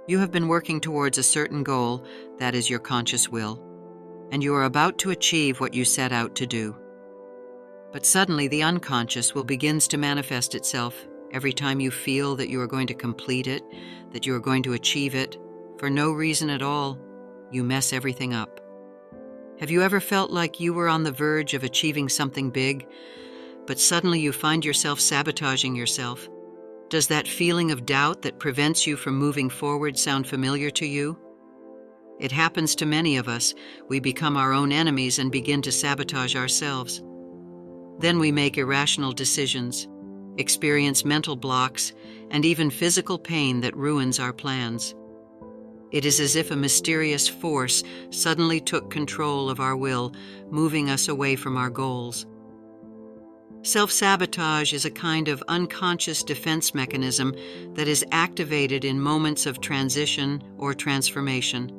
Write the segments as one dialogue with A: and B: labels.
A: You have been working towards a certain goal, that is your conscious will, and you are about to achieve what you set out to do. But suddenly the unconscious will begins to manifest itself every time you feel that you are going to complete it, that you are going to achieve it. For no reason at all, you mess everything up. Have you ever felt like you were on the verge of achieving something big, but suddenly you find yourself sabotaging yourself? Does that feeling of doubt that prevents you from moving forward sound familiar to you? It happens to many of us. We become our own enemies and begin to sabotage ourselves. Then we make irrational decisions, experience mental blocks, and even physical pain that ruins our plans. It is as if a mysterious force suddenly took control of our will, moving us away from our goals. Self-sabotage is a kind of unconscious defense mechanism that is activated in moments of transition or transformation.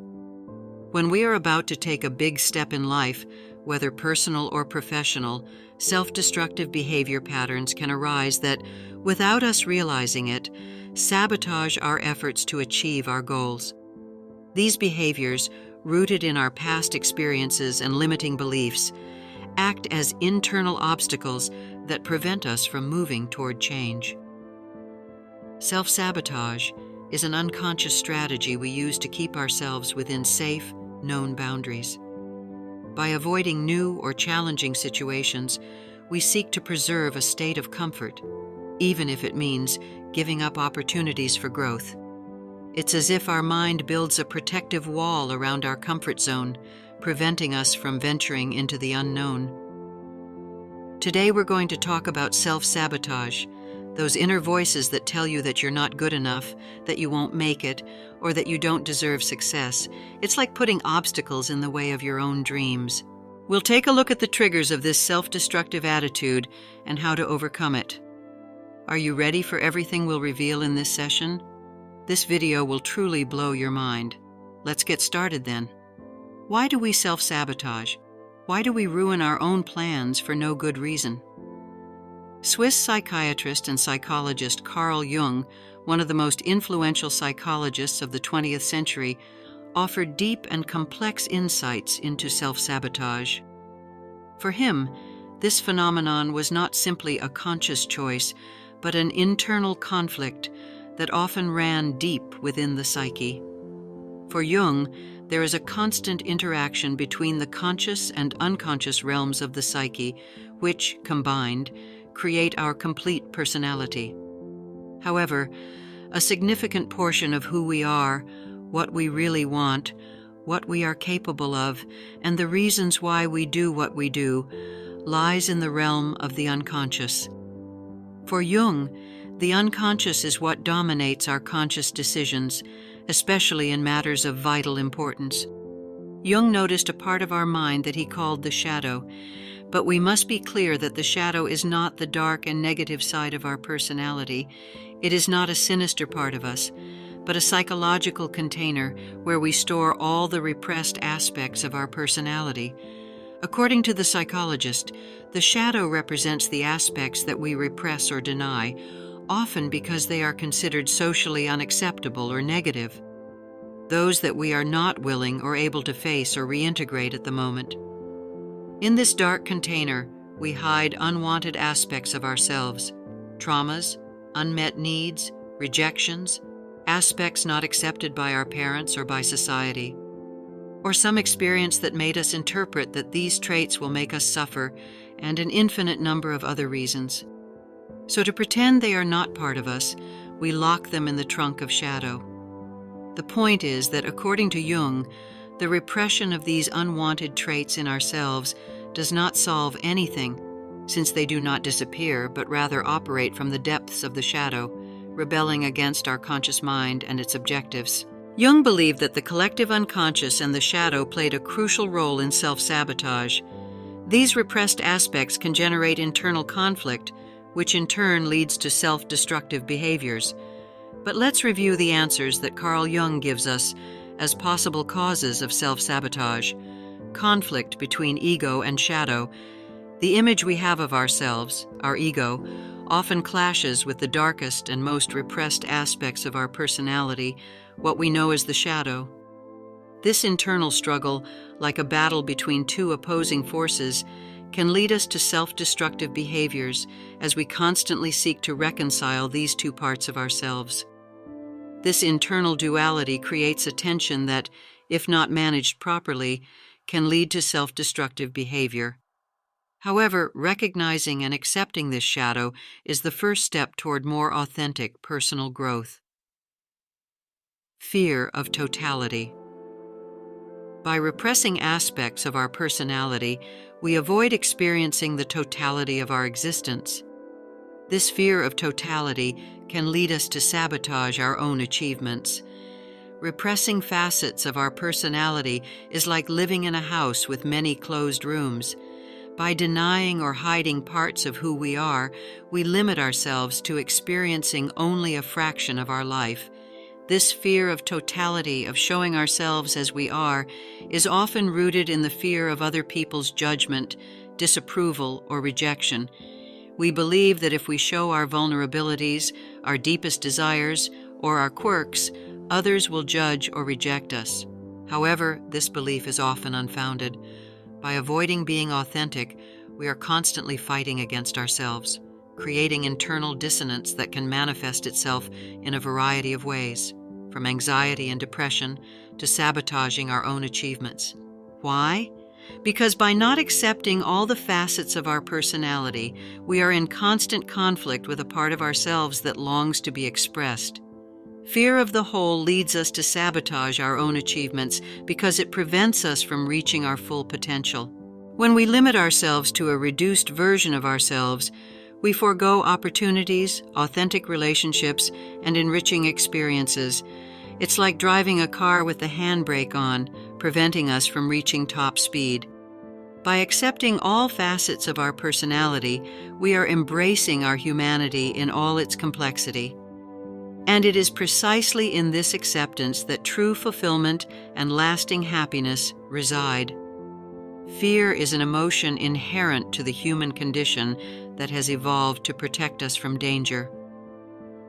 A: When we are about to take a big step in life, whether personal or professional, self-destructive behavior patterns can arise that, without us realizing it, sabotage our efforts to achieve our goals. These behaviors, rooted in our past experiences and limiting beliefs, act as internal obstacles that prevent us from moving toward change. Self-sabotage is an unconscious strategy we use to keep ourselves within safe, known boundaries. By avoiding new or challenging situations, we seek to preserve a state of comfort, even if it means giving up opportunities for growth. It's as if our mind builds a protective wall around our comfort zone, preventing us from venturing into the unknown. Today we're going to talk about self-sabotage, those inner voices that tell you that you're not good enough, that you won't make it, or that you don't deserve success. It's like putting obstacles in the way of your own dreams. We'll take a look at the triggers of this self-destructive attitude and how to overcome it. Are you ready for everything we'll reveal in this session? This video will truly blow your mind. Let's get started then. Why do we self-sabotage? Why do we ruin our own plans for no good reason? Swiss psychiatrist and psychologist Carl Jung, one of the most influential psychologists of the 20th century, offered deep and complex insights into self-sabotage. For him, this phenomenon was not simply a conscious choice, but an internal conflict that often ran deep within the psyche. For Jung, there is a constant interaction between the conscious and unconscious realms of the psyche, which, combined, create our complete personality. However, a significant portion of who we are, what we really want, what we are capable of, and the reasons why we do what we do, lies in the realm of the unconscious. For Jung, the unconscious is what dominates our conscious decisions, especially in matters of vital importance. Jung noticed a part of our mind that he called the shadow, but we must be clear that the shadow is not the dark and negative side of our personality. It is not a sinister part of us, but a psychological container where we store all the repressed aspects of our personality. According to the psychologist, the shadow represents the aspects that we repress or deny, often because they are considered socially unacceptable or negative, those that we are not willing or able to face or reintegrate at the moment. In this dark container, we hide unwanted aspects of ourselves, traumas, unmet needs, rejections, aspects not accepted by our parents or by society, or some experience that made us interpret that these traits will make us suffer, and an infinite number of other reasons. So to pretend they are not part of us, we lock them in the trunk of shadow. The point is that according to Jung, the repression of these unwanted traits in ourselves does not solve anything, since they do not disappear, but rather operate from the depths of the shadow, rebelling against our conscious mind and its objectives. Jung believed that the collective unconscious and the shadow played a crucial role in self-sabotage. These repressed aspects can generate internal conflict, which in turn leads to self-destructive behaviors. But let's review the answers that Carl Jung gives us as possible causes of self-sabotage. Conflict between ego and shadow. The image we have of ourselves, our ego, often clashes with the darkest and most repressed aspects of our personality, what we know as the shadow. This internal struggle, like a battle between two opposing forces, can lead us to self-destructive behaviors as we constantly seek to reconcile these two parts of ourselves. This internal duality creates a tension that, if not managed properly, can lead to self-destructive behavior. However, recognizing and accepting this shadow is the first step toward more authentic personal growth. Fear of totality. By repressing aspects of our personality, we avoid experiencing the totality of our existence. This fear of totality can lead us to sabotage our own achievements. Repressing facets of our personality is like living in a house with many closed rooms. By denying or hiding parts of who we are, we limit ourselves to experiencing only a fraction of our life. This fear of totality, of showing ourselves as we are, is often rooted in the fear of other people's judgment, disapproval, or rejection. We believe that if we show our vulnerabilities, our deepest desires, or our quirks, others will judge or reject us. However, this belief is often unfounded. By avoiding being authentic, we are constantly fighting against ourselves, creating internal dissonance that can manifest itself in a variety of ways, from anxiety and depression to sabotaging our own achievements. Why? Because by not accepting all the facets of our personality, we are in constant conflict with a part of ourselves that longs to be expressed. Fear of the whole leads us to sabotage our own achievements because it prevents us from reaching our full potential. When we limit ourselves to a reduced version of ourselves, we forego opportunities, authentic relationships, and enriching experiences. It's like driving a car with the handbrake on, preventing us from reaching top speed. By accepting all facets of our personality, we are embracing our humanity in all its complexity. And it is precisely in this acceptance that true fulfillment and lasting happiness reside. Fear is an emotion inherent to the human condition that has evolved to protect us from danger.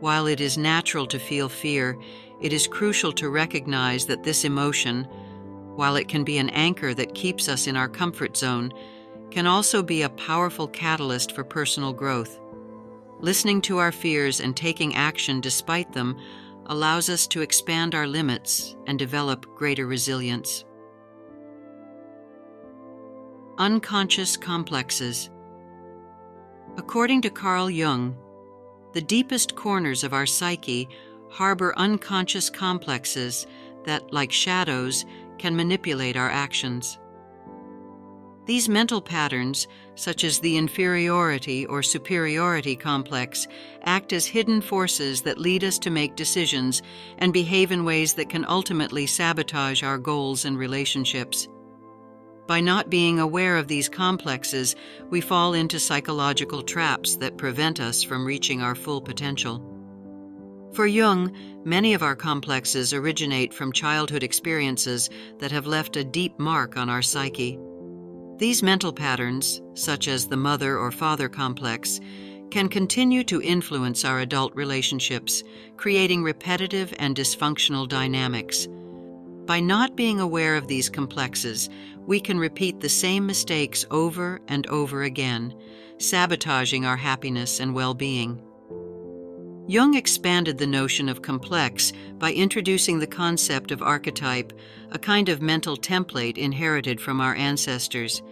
A: While it is natural to feel fear, it is crucial to recognize that this emotion, while it can be an anchor that keeps us in our comfort zone, can also be a powerful catalyst for personal growth. Listening to our fears and taking action despite them allows us to expand our limits and develop greater resilience. Unconscious complexes. According to Carl Jung, the deepest corners of our psyche harbor unconscious complexes that, like shadows, can manipulate our actions. These mental patterns, such as the inferiority or superiority complex, act as hidden forces that lead us to make decisions and behave in ways that can ultimately sabotage our goals and relationships. By not being aware of these complexes, we fall into psychological traps that prevent us from reaching our full potential. For Jung, many of our complexes originate from childhood experiences that have left a deep mark on our psyche. These mental patterns, such as the mother or father complex, can continue to influence our adult relationships, creating repetitive and dysfunctional dynamics. By not being aware of these complexes, we can repeat the same mistakes over and over again, sabotaging our happiness and well-being. Jung expanded the notion of complex by introducing the concept of archetype, a kind of mental template inherited from our ancestors.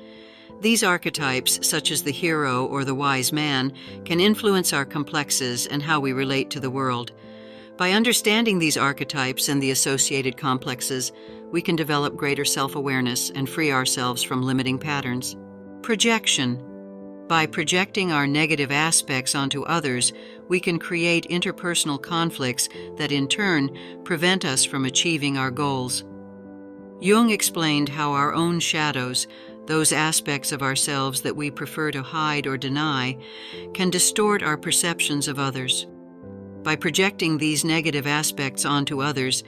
A: These archetypes, such as the hero or the wise man, can influence our complexes and how we relate to the world. By understanding these archetypes and the associated complexes, we can develop greater self-awareness and free ourselves from limiting patterns. Projection. By projecting our negative aspects onto others, we can create interpersonal conflicts that in turn prevent us from achieving our goals. Jung explained how our own shadows, those aspects of ourselves that we prefer to hide or deny, can distort our perceptions of others. By projecting these negative aspects onto others,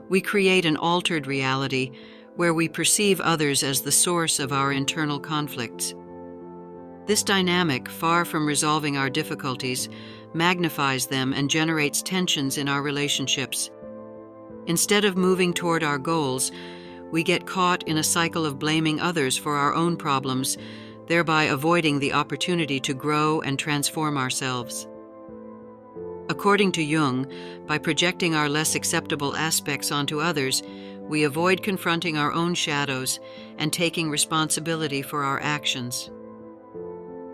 A: we create an altered reality where we perceive others as the source of our internal conflicts. This dynamic, far from resolving our difficulties, magnifies them and generates tensions in our relationships. Instead of moving toward our goals, we get caught in a cycle of blaming others for our own problems, thereby avoiding the opportunity to grow and transform ourselves. According to Jung, by projecting our less acceptable aspects onto others, we avoid confronting our own shadows and taking responsibility for our actions.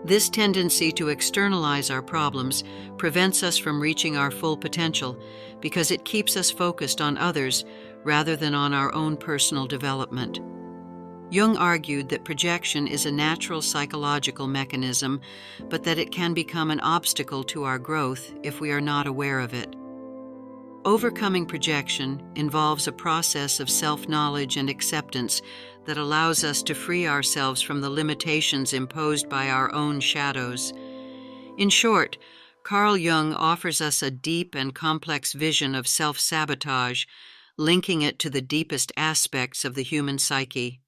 A: This tendency to externalize our problems prevents us from reaching our full potential because it keeps us focused on others rather than on our own personal development. Jung argued that projection is a natural psychological mechanism, but that it can become an obstacle to our growth if we are not aware of it. Overcoming projection involves a process of self-knowledge and acceptance that allows us to free ourselves from the limitations imposed by our own shadows. In short, Carl Jung offers us a deep and complex vision of self-sabotage, linking it to the deepest aspects of the human psyche.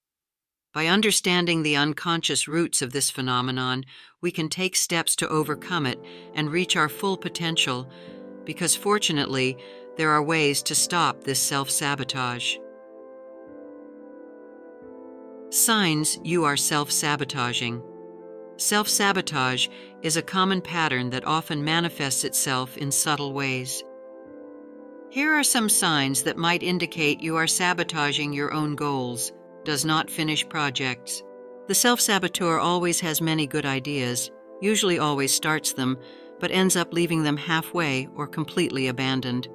A: By understanding the unconscious roots of this phenomenon, we can take steps to overcome it and reach our full potential, because fortunately, there are ways to stop this self-sabotage. Signs you are self-sabotaging. Self-sabotage is a common pattern that often manifests itself in subtle ways. Here are some signs that might indicate you are sabotaging your own goals. Does not finish projects. The self-saboteur always has many good ideas, usually always starts them, but ends up leaving them halfway or completely abandoned.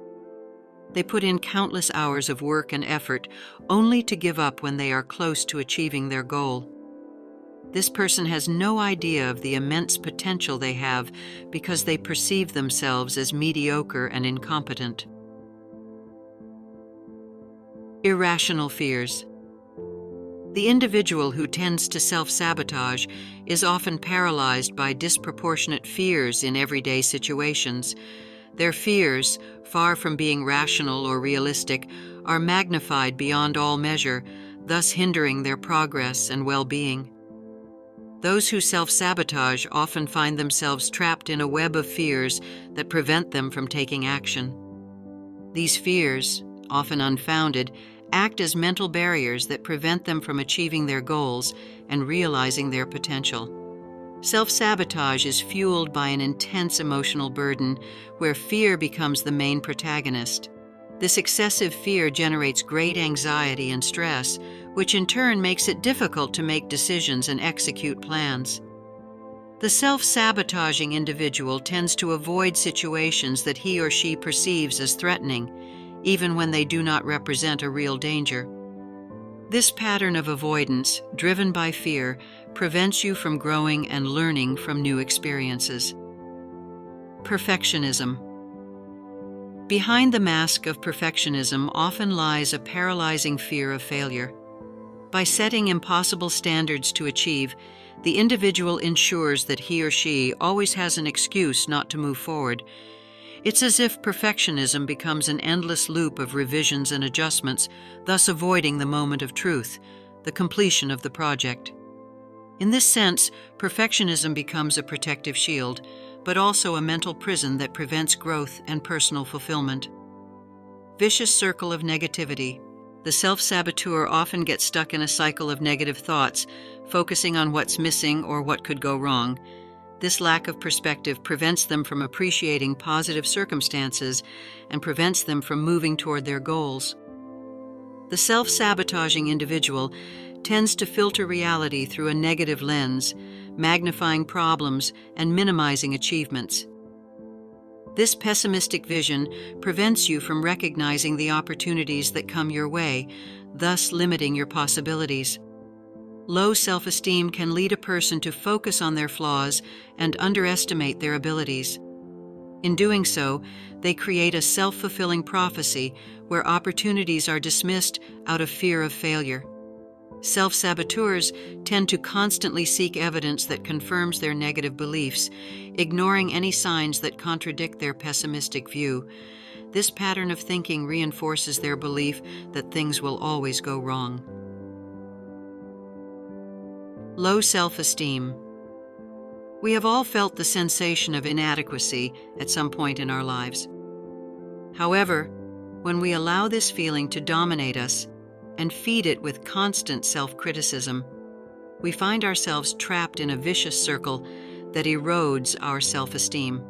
A: They put in countless hours of work and effort only to give up when they are close to achieving their goal. This person has no idea of the immense potential they have because they perceive themselves as mediocre and incompetent. Irrational fears. The individual who tends to self-sabotage is often paralyzed by disproportionate fears in everyday situations. Their fears, far from being rational or realistic, are magnified beyond all measure, thus hindering their progress and well-being. Those who self-sabotage often find themselves trapped in a web of fears that prevent them from taking action. These fears, often unfounded, act as mental barriers that prevent them from achieving their goals and realizing their potential. Self-sabotage is fueled by an intense emotional burden where fear becomes the main protagonist. This excessive fear generates great anxiety and stress, which in turn makes it difficult to make decisions and execute plans. The self-sabotaging individual tends to avoid situations that he or she perceives as threatening, even when they do not represent a real danger. This pattern of avoidance, driven by fear, prevents you from growing and learning from new experiences. Perfectionism. Behind the mask of perfectionism often lies a paralyzing fear of failure. By setting impossible standards to achieve, the individual ensures that he or she always has an excuse not to move forward. It's as if perfectionism becomes an endless loop of revisions and adjustments, thus avoiding the moment of truth, the completion of the project. In this sense, perfectionism becomes a protective shield, but also a mental prison that prevents growth and personal fulfillment. Vicious circle of negativity. The self-saboteur often gets stuck in a cycle of negative thoughts, focusing on what's missing or what could go wrong. This lack of perspective prevents them from appreciating positive circumstances and prevents them from moving toward their goals. The self-sabotaging individual tends to filter reality through a negative lens, magnifying problems and minimizing achievements. This pessimistic vision prevents you from recognizing the opportunities that come your way, thus limiting your possibilities. Low self-esteem can lead a person to focus on their flaws and underestimate their abilities. In doing so, they create a self-fulfilling prophecy where opportunities are dismissed out of fear of failure. Self-saboteurs tend to constantly seek evidence that confirms their negative beliefs, ignoring any signs that contradict their pessimistic view. This pattern of thinking reinforces their belief that things will always go wrong. Low self-esteem. We have all felt the sensation of inadequacy at some point in our lives. However, when we allow this feeling to dominate us and feed it with constant self-criticism, we find ourselves trapped in a vicious circle that erodes our self-esteem.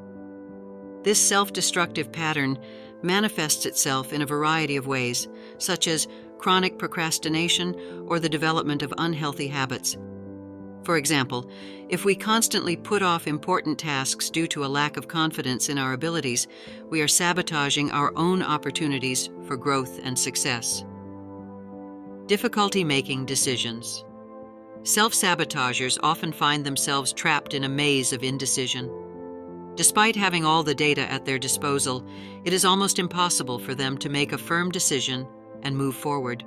A: This self-destructive pattern manifests itself in a variety of ways, such as chronic procrastination or the development of unhealthy habits. For example, if we constantly put off important tasks due to a lack of confidence in our abilities, we are sabotaging our own opportunities for growth and success. Difficulty making decisions. Self-sabotagers often find themselves trapped in a maze of indecision. Despite having all the data at their disposal, it is almost impossible for them to make a firm decision and move forward.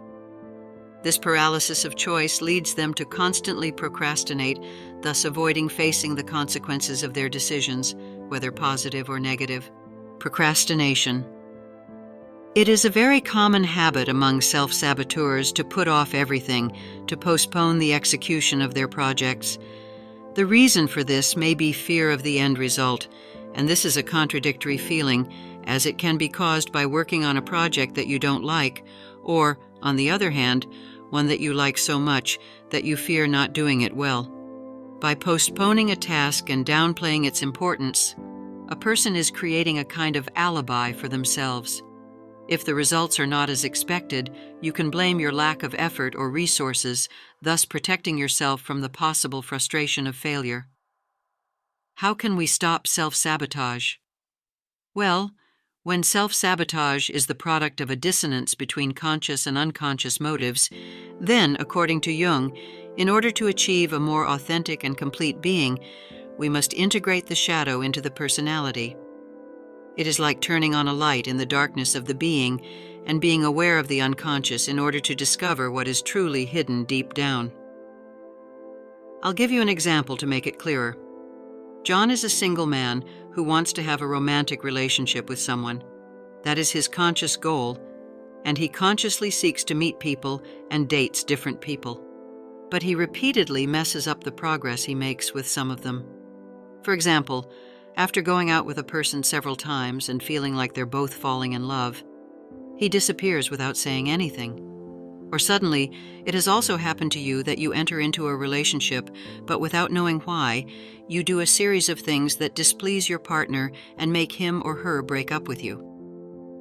A: This paralysis of choice leads them to constantly procrastinate, thus avoiding facing the consequences of their decisions, whether positive or negative. Procrastination. It is a very common habit among self-saboteurs to put off everything, to postpone the execution of their projects. The reason for this may be fear of the end result, and this is a contradictory feeling, as it can be caused by working on a project that you don't like, or, on the other hand, one that you like so much that you fear not doing it well. By postponing a task and downplaying its importance, a person is creating a kind of alibi for themselves. If the results are not as expected, you can blame your lack of effort or resources, thus protecting yourself from the possible frustration of failure. How can we stop self-sabotage? Well, when self-sabotage is the product of a dissonance between conscious and unconscious motives, then, according to Jung, in order to achieve a more authentic and complete being, we must integrate the shadow into the personality. It is like turning on a light in the darkness of the being and being aware of the unconscious in order to discover what is truly hidden deep down. I'll give you an example to make it clearer. John is a single man who wants to have a romantic relationship with someone. That is his conscious goal, and he consciously seeks to meet people and dates different people. But he repeatedly messes up the progress he makes with some of them. For example, after going out with a person several times and feeling like they're both falling in love, he disappears without saying anything. Or suddenly, it has also happened to you that you enter into a relationship, but without knowing why, you do a series of things that displease your partner and make him or her break up with you.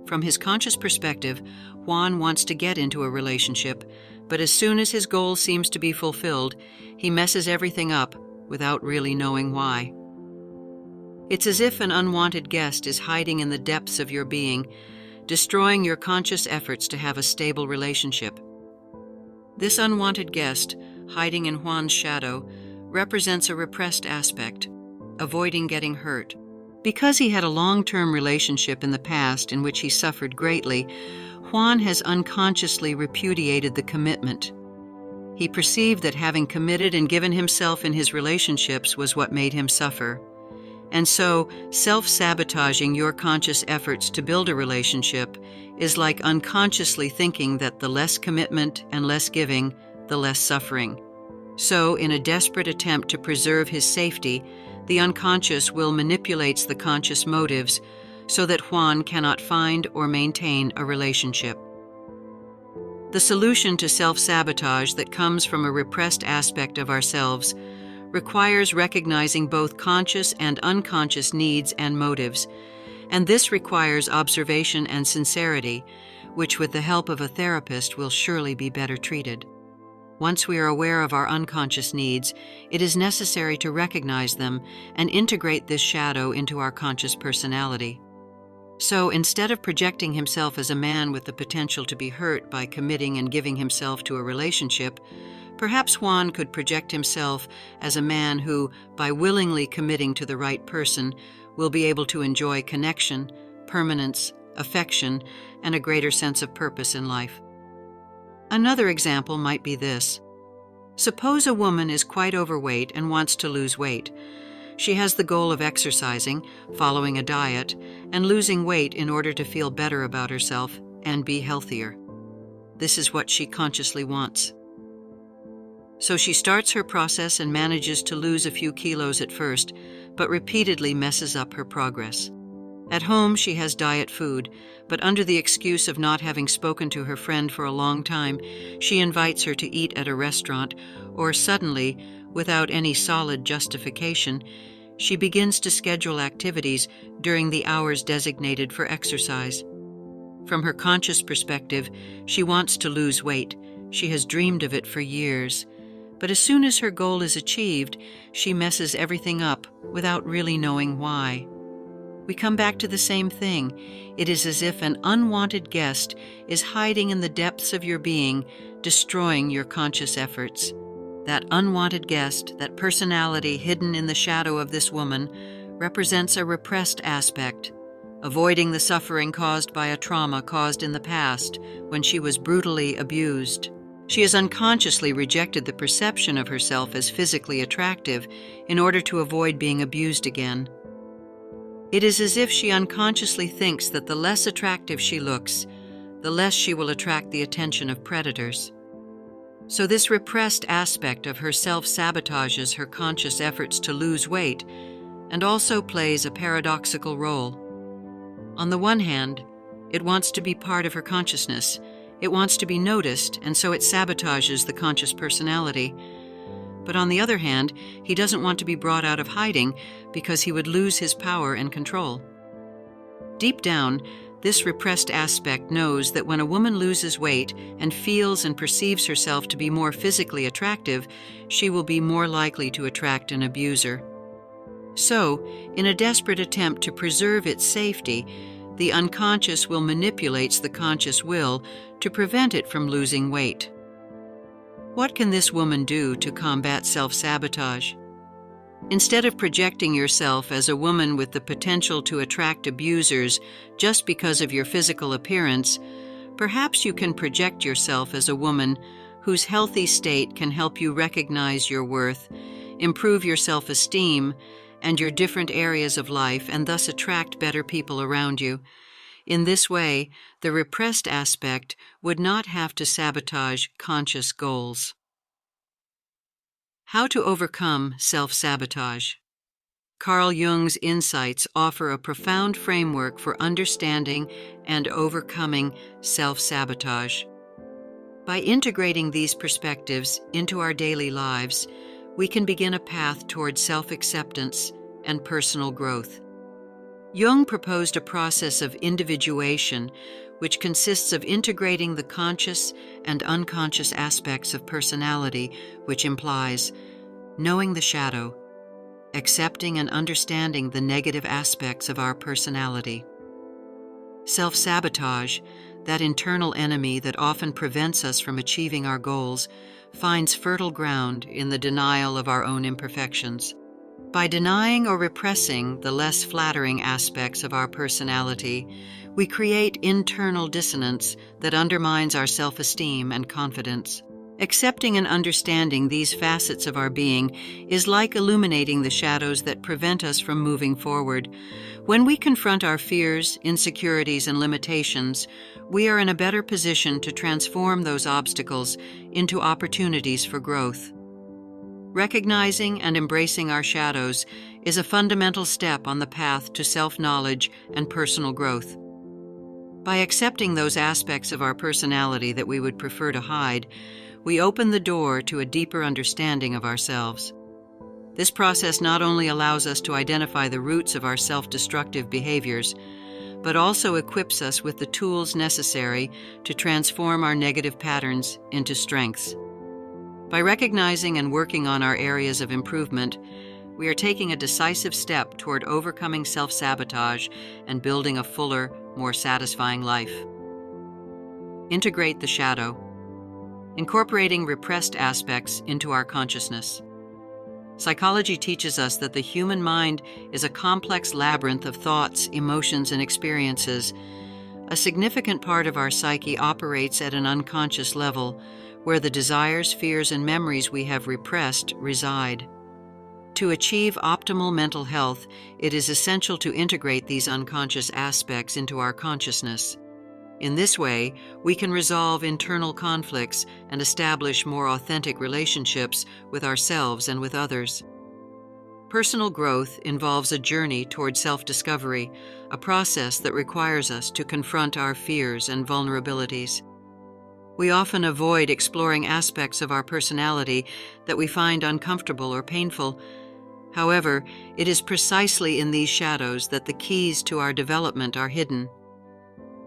A: From his conscious perspective, Juan wants to get into a relationship, but as soon as his goal seems to be fulfilled, he messes everything up without really knowing why. It's as if an unwanted guest is hiding in the depths of your being, destroying your conscious efforts to have a stable relationship. This unwanted guest, hiding in Juan's shadow, represents a repressed aspect, avoiding getting hurt. Because he had a long-term relationship in the past in which he suffered greatly, Juan has unconsciously repudiated the commitment. He perceived that having committed and given himself in his relationships was what made him suffer. And so, self-sabotaging your conscious efforts to build a relationship is like unconsciously thinking that the less commitment and less giving, the less suffering. So, in a desperate attempt to preserve his safety, the unconscious will manipulate the conscious motives so that Juan cannot find or maintain a relationship. The solution to self-sabotage that comes from a repressed aspect of ourselves requires recognizing both conscious and unconscious needs and motives, and this requires observation and sincerity, which with the help of a therapist will surely be better treated. Once we are aware of our unconscious needs, it is necessary to recognize them and integrate this shadow into our conscious personality. So instead of projecting himself as a man with the potential to be hurt by committing and giving himself to a relationship, perhaps Juan could project himself as a man who, by willingly committing to the right person, will be able to enjoy connection, permanence, affection, and a greater sense of purpose in life. Another example might be this. Suppose a woman is quite overweight and wants to lose weight. She has the goal of exercising, following a diet, and losing weight in order to feel better about herself and be healthier. This is what she consciously wants. So she starts her process and manages to lose a few kilos at first, but repeatedly messes up her progress. At home, she has diet food, but under the excuse of not having spoken to her friend for a long time, she invites her to eat at a restaurant, or suddenly, without any solid justification, she begins to schedule activities during the hours designated for exercise. From her conscious perspective, she wants to lose weight. She has dreamed of it for years. But as soon as her goal is achieved, she messes everything up without really knowing why. We come back to the same thing. It is as if an unwanted guest is hiding in the depths of your being, destroying your conscious efforts. That unwanted guest, that personality hidden in the shadow of this woman, represents a repressed aspect, avoiding the suffering caused by a trauma caused in the past when she was brutally abused. She has unconsciously rejected the perception of herself as physically attractive in order to avoid being abused again. It is as if she unconsciously thinks that the less attractive she looks, the less she will attract the attention of predators. So this repressed aspect of her self-sabotages her conscious efforts to lose weight and also plays a paradoxical role. On the one hand, it wants to be part of her consciousness. It wants to be noticed, and so it sabotages the conscious personality. But on the other hand, he doesn't want to be brought out of hiding because he would lose his power and control. Deep down, this repressed aspect knows that when a woman loses weight and feels and perceives herself to be more physically attractive, she will be more likely to attract an abuser. So, in a desperate attempt to preserve its safety, the unconscious will manipulate the conscious will to prevent it from losing weight. What can this woman do to combat self-sabotage? Instead of projecting yourself as a woman with the potential to attract abusers just because of your physical appearance, perhaps you can project yourself as a woman whose healthy state can help you recognize your worth, improve your self-esteem, and your different areas of life, and thus attract better people around you. In this way, the repressed aspect would not have to sabotage conscious goals. How to overcome self-sabotage. Carl Jung's insights offer a profound framework for understanding and overcoming self-sabotage. By integrating these perspectives into our daily lives, we can begin a path towards self-acceptance and personal growth. Jung proposed a process of individuation, which consists of integrating the conscious and unconscious aspects of personality, which implies knowing the shadow, accepting and understanding the negative aspects of our personality. Self-sabotage, that internal enemy that often prevents us from achieving our goals, finds fertile ground in the denial of our own imperfections. By denying or repressing the less flattering aspects of our personality, we create internal dissonance that undermines our self-esteem and confidence. Accepting and understanding these facets of our being is like illuminating the shadows that prevent us from moving forward. When we confront our fears, insecurities, and limitations, we are in a better position to transform those obstacles into opportunities for growth. Recognizing and embracing our shadows is a fundamental step on the path to self-knowledge and personal growth. By accepting those aspects of our personality that we would prefer to hide, we open the door to a deeper understanding of ourselves. This process not only allows us to identify the roots of our self-destructive behaviors, but also equips us with the tools necessary to transform our negative patterns into strengths. By recognizing and working on our areas of improvement, we are taking a decisive step toward overcoming self-sabotage and building a fuller, more satisfying life. Integrate the shadow, incorporating repressed aspects into our consciousness. Psychology teaches us that the human mind is a complex labyrinth of thoughts, emotions, and experiences. A significant part of our psyche operates at an unconscious level, where the desires, fears, and memories we have repressed reside. To achieve optimal mental health, it is essential to integrate these unconscious aspects into our consciousness. In this way, we can resolve internal conflicts and establish more authentic relationships with ourselves and with others. Personal growth involves a journey toward self-discovery, a process that requires us to confront our fears and vulnerabilities. We often avoid exploring aspects of our personality that we find uncomfortable or painful. However, it is precisely in these shadows that the keys to our development are hidden.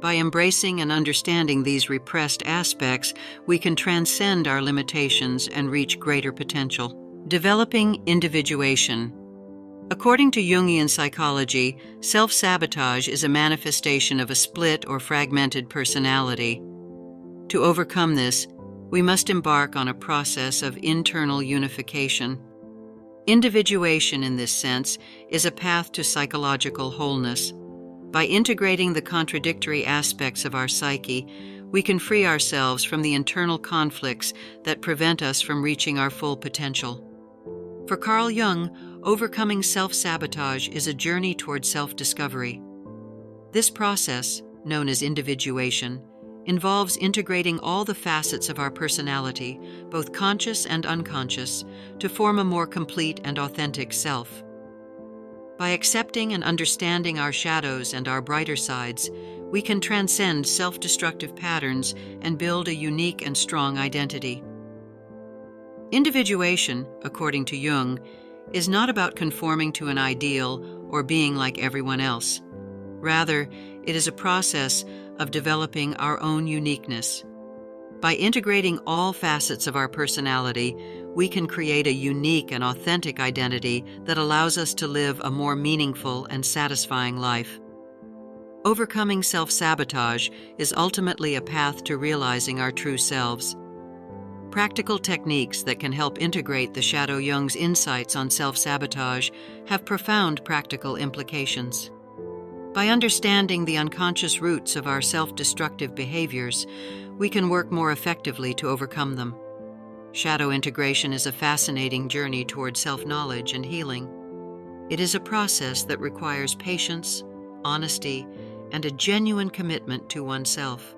A: By embracing and understanding these repressed aspects, we can transcend our limitations and reach greater potential. Developing individuation. According to Jungian psychology, self-sabotage is a manifestation of a split or fragmented personality. To overcome this, we must embark on a process of internal unification. Individuation, in this sense, is a path to psychological wholeness. By integrating the contradictory aspects of our psyche, we can free ourselves from the internal conflicts that prevent us from reaching our full potential. For Carl Jung, overcoming self-sabotage is a journey toward self-discovery. This process, known as individuation, involves integrating all the facets of our personality, both conscious and unconscious, to form a more complete and authentic self. By accepting and understanding our shadows and our brighter sides, we can transcend self-destructive patterns and build a unique and strong identity. Individuation, according to Jung, is not about conforming to an ideal or being like everyone else. Rather, it is a process of developing our own uniqueness. By integrating all facets of our personality, we can create a unique and authentic identity that allows us to live a more meaningful and satisfying life. Overcoming self-sabotage is ultimately a path to realizing our true selves. Practical techniques that can help integrate the Shadow Jung's insights on self-sabotage have profound practical implications. By understanding the unconscious roots of our self-destructive behaviors, we can work more effectively to overcome them. Shadow integration is a fascinating journey toward self-knowledge and healing. It is a process that requires patience, honesty, and a genuine commitment to oneself.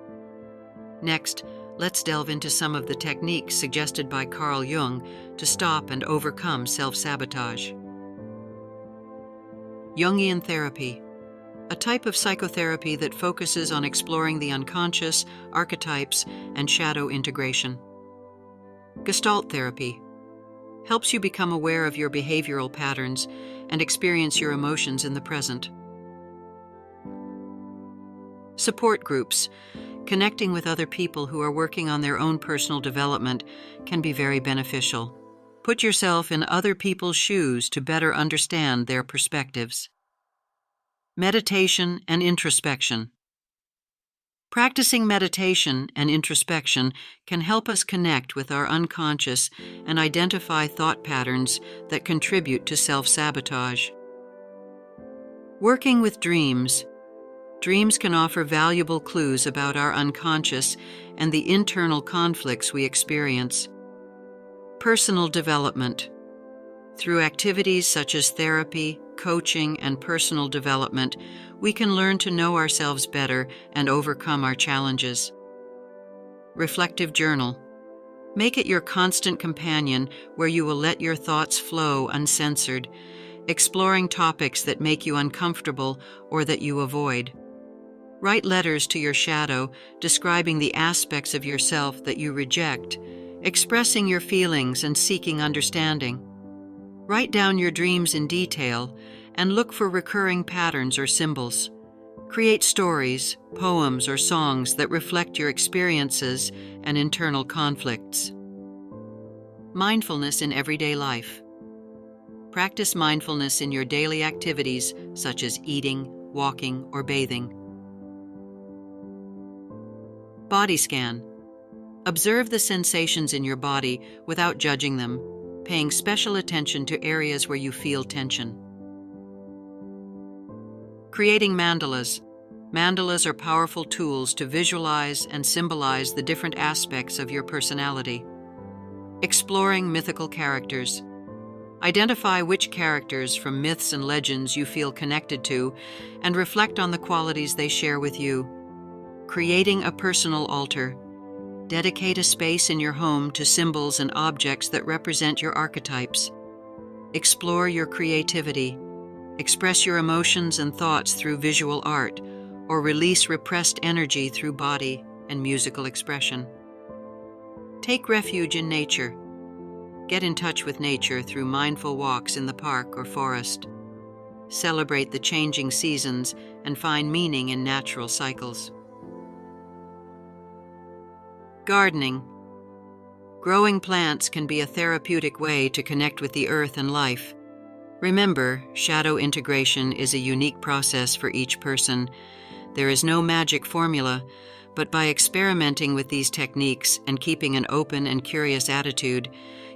A: Next, let's delve into some of the techniques suggested by Carl Jung to stop and overcome self-sabotage. Jungian therapy, a type of psychotherapy that focuses on exploring the unconscious, archetypes, and shadow integration. Gestalt therapy helps you become aware of your behavioral patterns and experience your emotions in the present. Support groups, connecting with other people who are working on their own personal development, can be very beneficial. Put yourself in other people's shoes to better understand their perspectives. Meditation and introspection. Practicing meditation and introspection can help us connect with our unconscious and identify thought patterns that contribute to self-sabotage. Working with dreams. Dreams can offer valuable clues about our unconscious and the internal conflicts we experience. Personal development. Through activities such as therapy, coaching, and personal development, we can learn to know ourselves better and overcome our challenges. Reflective journal. Make it your constant companion where you will let your thoughts flow uncensored, exploring topics that make you uncomfortable or that you avoid. Write letters to your shadow, describing the aspects of yourself that you reject, expressing your feelings and seeking understanding. Write down your dreams in detail and look for recurring patterns or symbols. Create stories, poems, or songs that reflect your experiences and internal conflicts. Mindfulness in everyday life. Practice mindfulness in your daily activities such as eating, walking, or bathing. Body scan. Observe the sensations in your body without judging them, paying special attention to areas where you feel tension. Creating mandalas. Mandalas are powerful tools to visualize and symbolize the different aspects of your personality. Exploring mythical characters. Identify which characters from myths and legends you feel connected to and reflect on the qualities they share with you. Creating a personal altar. Dedicate a space in your home to symbols and objects that represent your archetypes. Explore your creativity. Express your emotions and thoughts through visual art, or release repressed energy through body and musical expression. Take refuge in nature. Get in touch with nature through mindful walks in the park or forest. Celebrate the changing seasons and find meaning in natural cycles. Gardening. Growing plants can be a therapeutic way to connect with the earth and life. Remember, shadow integration is a unique process for each person. There is no magic formula, but by experimenting with these techniques and keeping an open and curious attitude,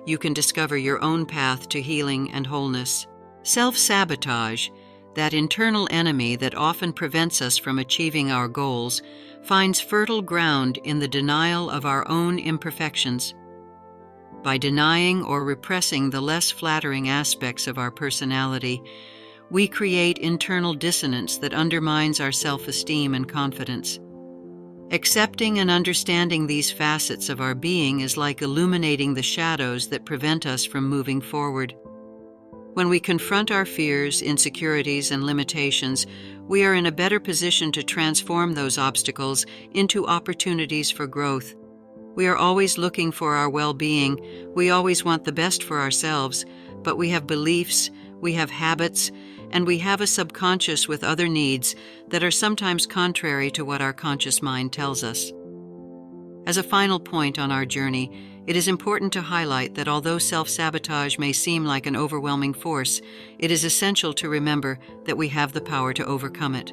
A: you can discover your own path to healing and wholeness. Self-sabotage, that internal enemy that often prevents us from achieving our goals, finds fertile ground in the denial of our own imperfections. By denying or repressing the less flattering aspects of our personality, we create internal dissonance that undermines our self-esteem and confidence. Accepting and understanding these facets of our being is like illuminating the shadows that prevent us from moving forward. When we confront our fears, insecurities, and limitations, we are in a better position to transform those obstacles into opportunities for growth. We are always looking for our well-being. We always want the best for ourselves, but we have beliefs, we have habits, and we have a subconscious with other needs that are sometimes contrary to what our conscious mind tells us. As a final point on our journey, it is important to highlight that although self-sabotage may seem like an overwhelming force, it is essential to remember that we have the power to overcome it.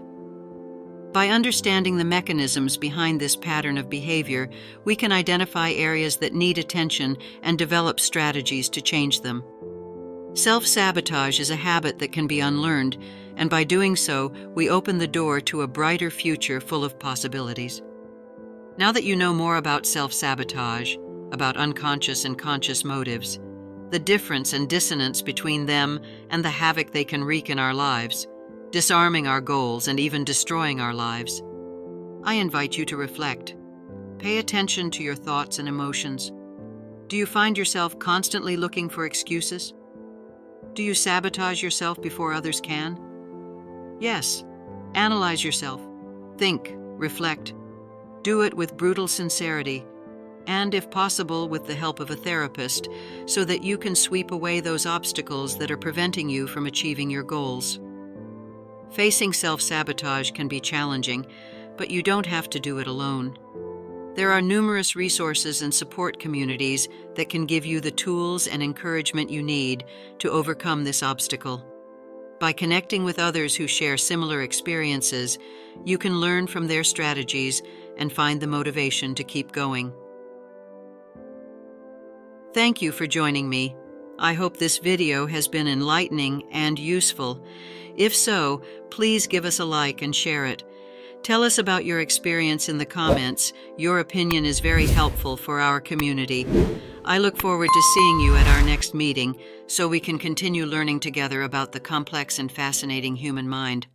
A: By understanding the mechanisms behind this pattern of behavior, we can identify areas that need attention and develop strategies to change them. Self-sabotage is a habit that can be unlearned, and by doing so, we open the door to a brighter future full of possibilities. Now that you know more about self-sabotage, about unconscious and conscious motives, the difference and dissonance between them and the havoc they can wreak in our lives, disarming our goals and even destroying our lives, I invite you to reflect. Pay attention to your thoughts and emotions. Do you find yourself constantly looking for excuses? Do you sabotage yourself before others can? Yes. Analyze yourself. Think, reflect. Do it with brutal sincerity, and if possible with the help of a therapist, so that you can sweep away those obstacles that are preventing you from achieving your goals. Facing self-sabotage can be challenging, but you don't have to do it alone. There are numerous resources and support communities that can give you the tools and encouragement you need to overcome this obstacle. By connecting with others who share similar experiences, you can learn from their strategies and find the motivation to keep going. Thank you for joining me. I hope this video has been enlightening and useful. If so, please give us a like and share it. Tell us about your experience in the comments. Your opinion is very helpful for our community. I look forward to seeing you at our next meeting so we can continue learning together about the complex and fascinating human mind.